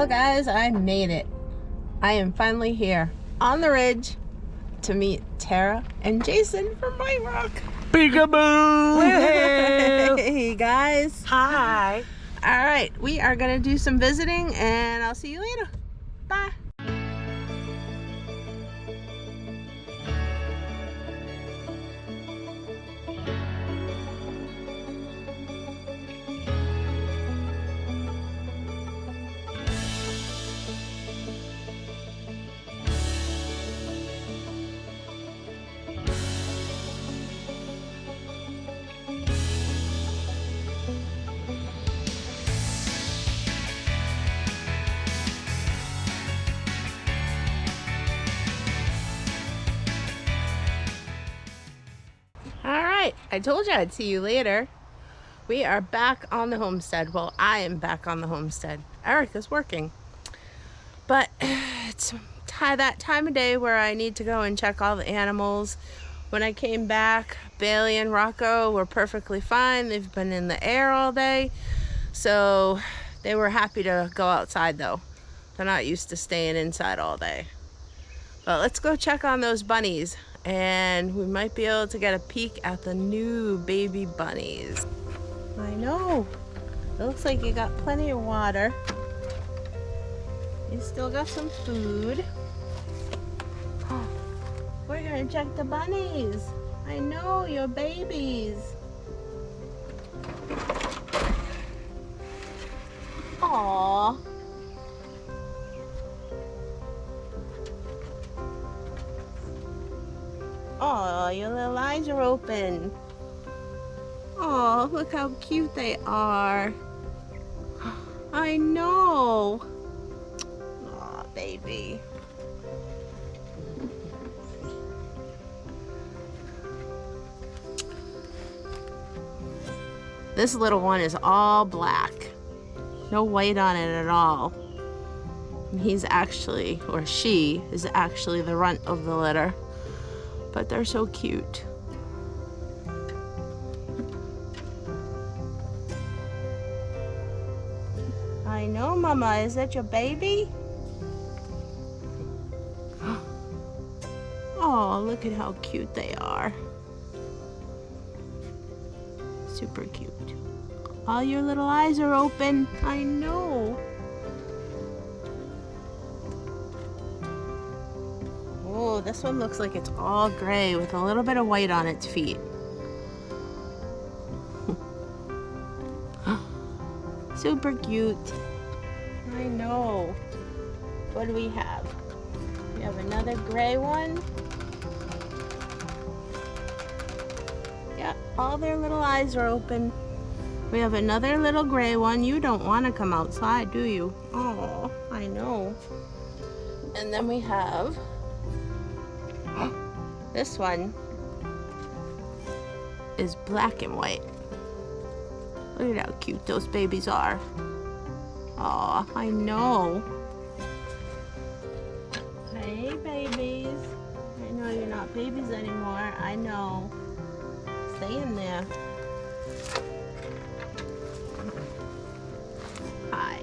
Well, guys, I made it. I am finally here on the ridge to meet Tara and Jason from White Rock. Peekaboo! Hey, guys. Hi. All right, we are going to do some visiting, and I'll see you later. Bye. I told you I'd see you later. We are back on the homestead. Well, I am back on the homestead. Erica's working. But it's that time of day where I need to go and check all the animals. When I came back, Bailey and Rocco were perfectly fine. They've been in the air all day. So they were happy to go outside though. They're not used to staying inside all day. But let's go check on those bunnies. And we might be able to get a peek at the new baby bunnies. I know. It looks like you got plenty of water. You still got some food. We're gonna check the bunnies. I know, your babies. Aww. Oh, your little eyes are open. Oh, look how cute they are. I know. Oh, baby. This little one is all black. No white on it at all. He's actually, or she is actually the runt of the litter. But they're so cute. I know, Mama. Is that your baby? Oh, look at how cute they are. Super cute. All your little eyes are open. I know. Oh, this one looks like it's all gray with a little bit of white on its feet. Super cute. I know. What do we have? We have another gray one. Yeah, all their little eyes are open. We have another little gray one. You don't want to come outside, do you? Oh, I know. And then we have this one is black and white. Look at how cute those babies are. Aw, I know. Hey, babies. I know you're not babies anymore. I know. Stay in there. Hi.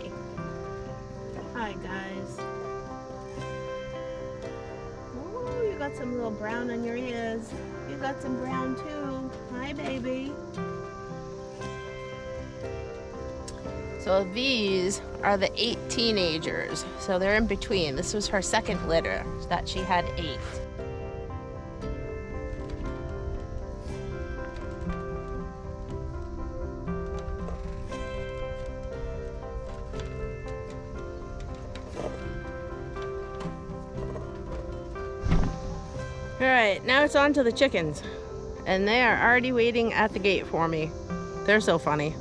Hi, guys. You got some little brown on your ears. You got some brown too. Hi, baby. So these are the 8 teenagers. So they're in between. This was her second litter that she had 8. Alright, now it's on to the chickens. And they are already waiting at the gate for me. They're so funny.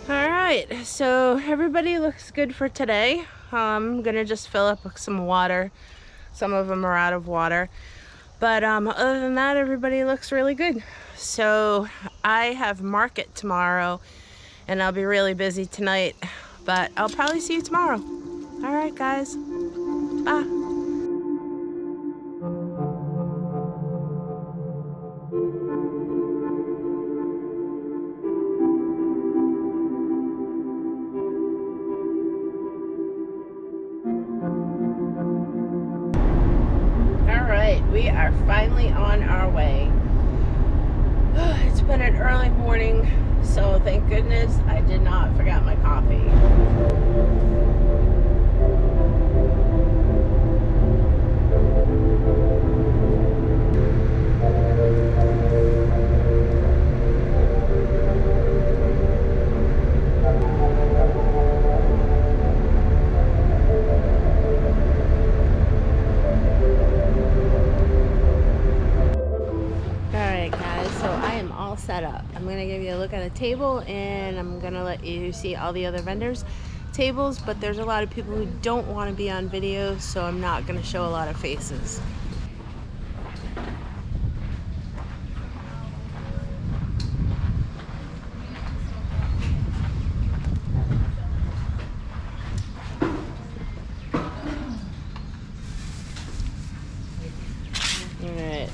Alright, so everybody looks good for today. I'm gonna just fill up with some water. Some of them are out of water. But other than that, everybody looks really good. So I have market tomorrow and I'll be really busy tonight. But I'll probably see you tomorrow. Alright guys, bye. We are finally on our way. It's been an early morning, so thank goodness I did not forget my coffee. Set up. I'm gonna give you a look at a table and I'm gonna let you see all the other vendors' tables, but there's a lot of people who don't want to be on video, so I'm not gonna show a lot of faces.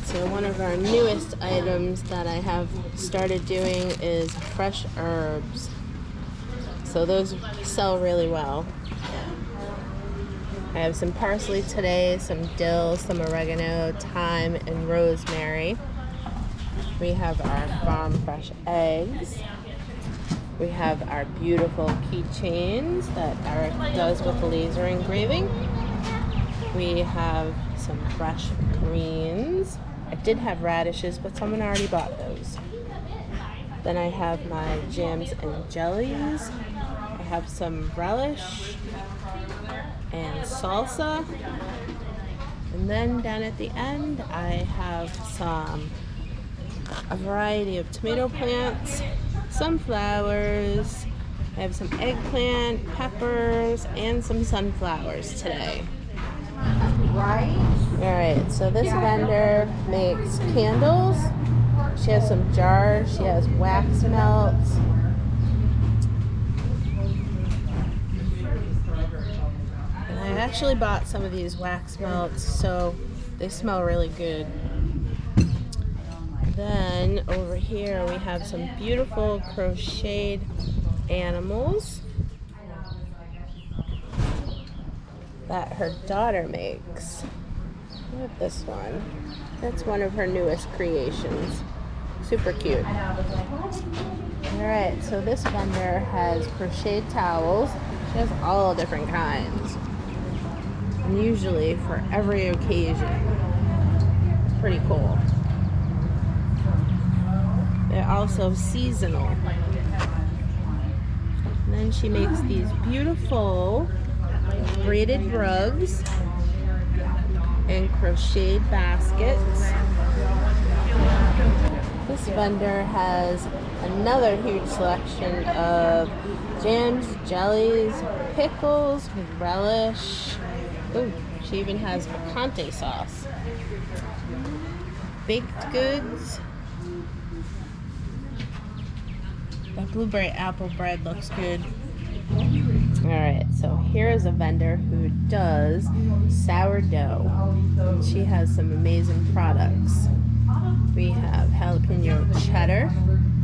So one of our newest items that I have started doing is fresh herbs. So those sell really well. I have some parsley today, some dill, some oregano, thyme, and rosemary. We have our farm fresh eggs. We have our beautiful keychains that Eric does with laser engraving. We have some fresh greens. I did have radishes, but someone already bought those. Then I have my jams and jellies. I have some relish and salsa. And then down at the end, I have a variety of tomato plants, some flowers. I have some eggplant, peppers, and some sunflowers today. Alright, so this vendor makes candles. She has some jars. She has wax melts. And I actually bought some of these wax melts, so they smell really good. Then over here we have some beautiful crocheted animals that her daughter makes. Look at this one. That's one of her newest creations. Super cute. Alright, so this vendor has crocheted towels. She has all different kinds. And usually for every occasion. Pretty cool. They're also seasonal. And then she makes these beautiful braided rugs and crocheted baskets. This vendor has another huge selection of jams, jellies, pickles, relish. Ooh, she even has picante sauce. Baked goods. That blueberry apple bread looks good. Alright, so here is a vendor who does sourdough. She has some amazing products. We have jalapeno cheddar,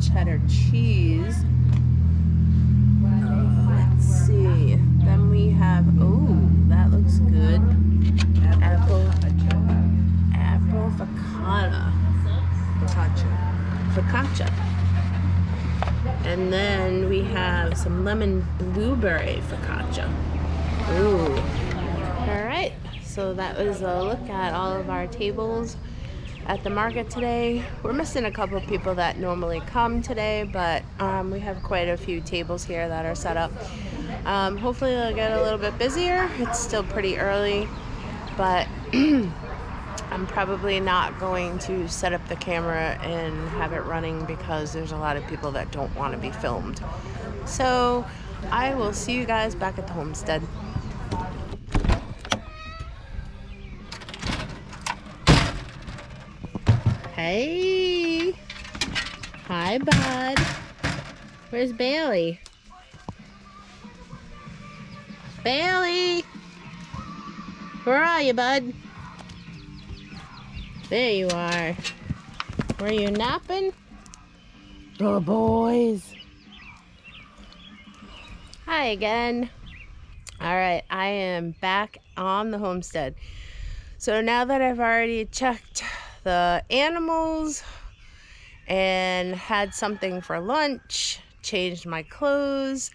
cheddar cheese. Let's see. Then we have, oh, that looks good. Apple focaccia. And then we have some lemon blueberry focaccia. Ooh. Alright, so that was a look at all of our tables at the market today. We're missing a couple of people that normally come today, but we have quite a few tables here that are set up. Hopefully they'll get a little bit busier. It's still pretty early, but I'm probably not going to set up the camera and have it running because there's a lot of people that don't want to be filmed. So I will see you guys back at the homestead. Hey. Hi, bud. Where's Bailey? Bailey! Where are you, bud? There you are. Were you napping? Good boys. Hi again. Alright, I am back on the homestead. So now that I've already checked the animals and had something for lunch, changed my clothes,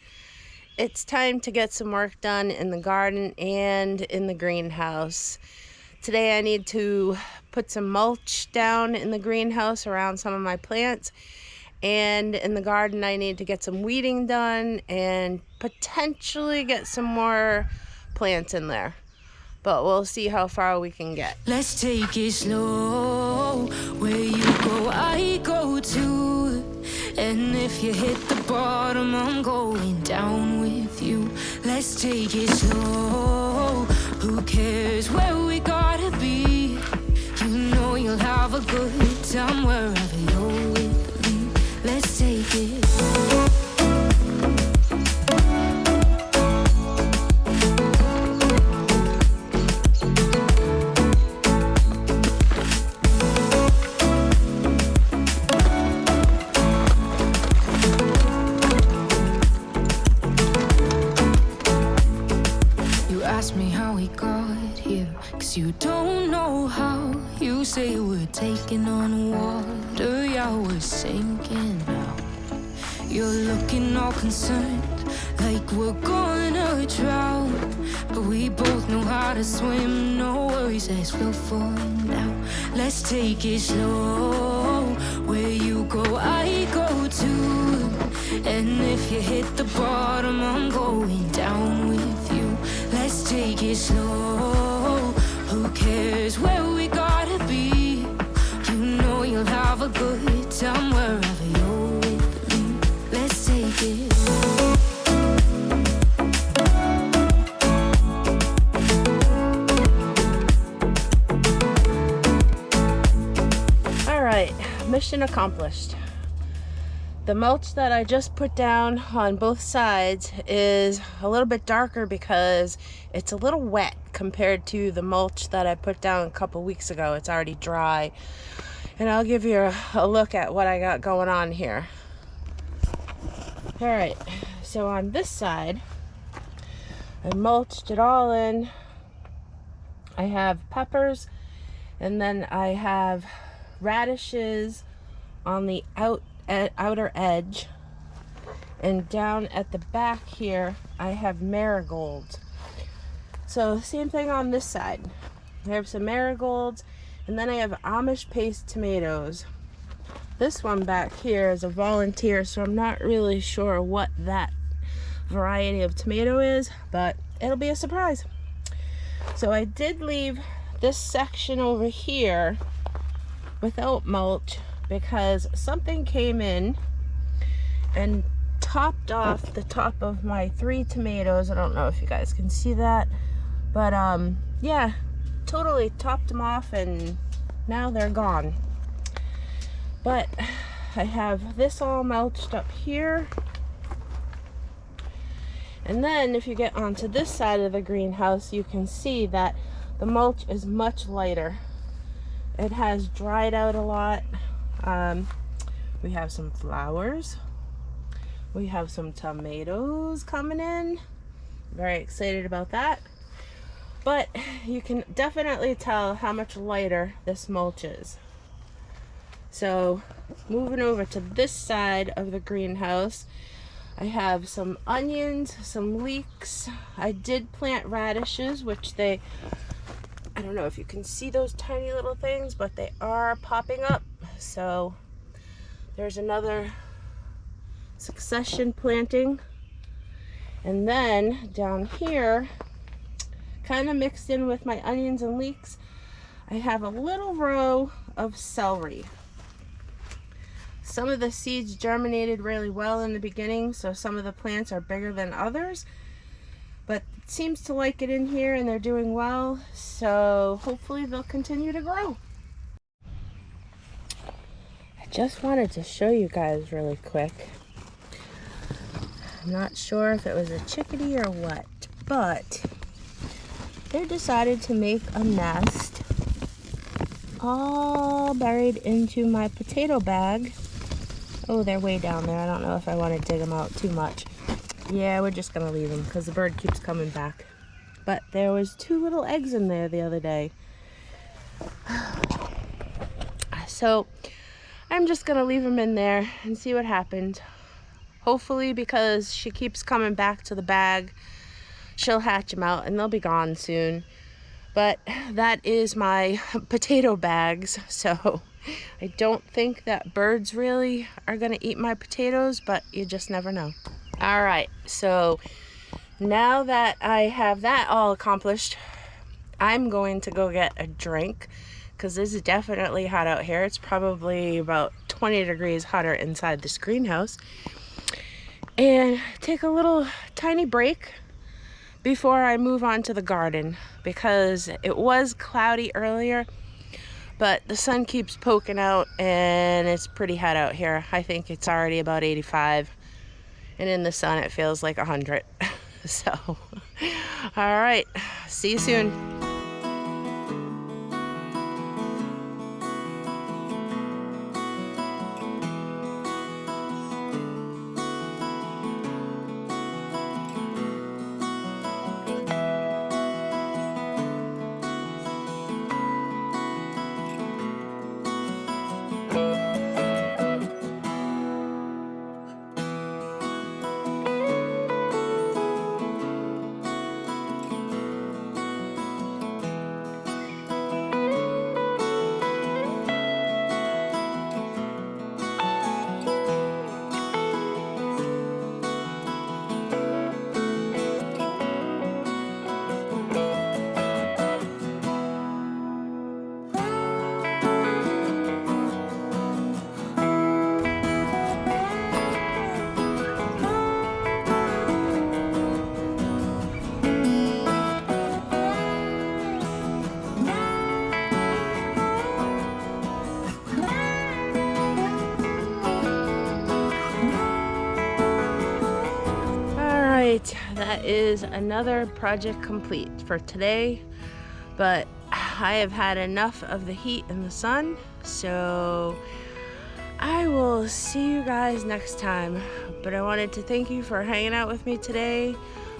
it's time to get some work done in the garden and in the greenhouse. Today I need to put some mulch down in the greenhouse around some of my plants, and in the garden I need to get some weeding done and potentially get some more plants in there. But we'll see how far we can get. Let's take it slow. Where you go, I go too. And if you hit the bottom, I'm going down with you. Let's take it slow. Who cares where we gotta be? You know you'll have a good time wherever you're with me. Let's take it slow. Ask me how we got here, 'cause you don't know how. You say we're taking on water, yeah, we're sinking now. You're looking all concerned, like we're gonna drown. But we both know how to swim, no worries, let's go for now. Let's take it slow. Where you go, I go too. And if you hit the bottom, I'm going down with you. Let's take it slow. Who cares where we gotta be? You know you'll have a good time wherever you're with me. Let's take it slow. Alright, mission accomplished. The mulch that I just put down on both sides is a little bit darker because it's a little wet compared to the mulch that I put down a couple weeks ago. It's already dry. And I'll give you a look at what I got going on here. Alright, so on this side, I mulched it all in. I have peppers, and then I have radishes on the outer edge, and down at the back here I have marigolds. So same thing on this side. I have some marigolds, and then I have Amish paste tomatoes. This one back here is a volunteer, so I'm not really sure what that variety of tomato is, but it'll be a surprise. So I did leave this section over here without mulch because something came in and topped off the top of my 3 tomatoes. I don't know if you guys can see that, but yeah, totally topped them off, and now they're gone. But I have this all mulched up here, and then if you get onto this side of the greenhouse, you can see that the mulch is much lighter. It has dried out a lot. We have some flowers. We have some tomatoes coming in. Very excited about that. But you can definitely tell how much lighter this mulch is. So moving over to this side of the greenhouse, I have some onions, some leeks. I did plant radishes, which they I don't know if you can see those tiny little things, but they are popping up. So there's another succession planting. And then down here, kind of mixed in with my onions and leeks, I have a little row of celery. Some of the seeds germinated really well in the beginning, so some of the plants are bigger than others, but it seems to like it in here and they're doing well, so hopefully they'll continue to grow. I just wanted to show you guys really quick. I'm not sure if it was a chickadee or what, but they decided to make a nest all buried into my potato bag. Oh, they're way down there. I don't know if I want to dig them out too much. Yeah, we're just going to leave them because the bird keeps coming back. But there was 2 little eggs in there the other day. So I'm just going to leave them in there and see what happens. Hopefully, because she keeps coming back to the bag, she'll hatch them out and they'll be gone soon. But that is my potato bags, so I don't think that birds really are gonna eat my potatoes, but you just never know. All right, so now that I have that all accomplished, I'm going to go get a drink because this is definitely hot out here. It's probably about 20 degrees hotter inside this greenhouse. And take a little tiny break before I move on to the garden, because it was cloudy earlier, but the sun keeps poking out and it's pretty hot out here. I think it's already about 85, and in the sun it feels like 100. So, all right, see you soon. That is another project complete for today, but I have had enough of the heat and the sun, so I will see you guys next time. But I wanted to thank you for hanging out with me today.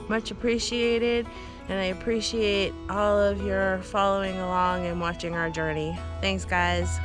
Much appreciated, and I appreciate all of your following along and watching our journey. Thanks, guys.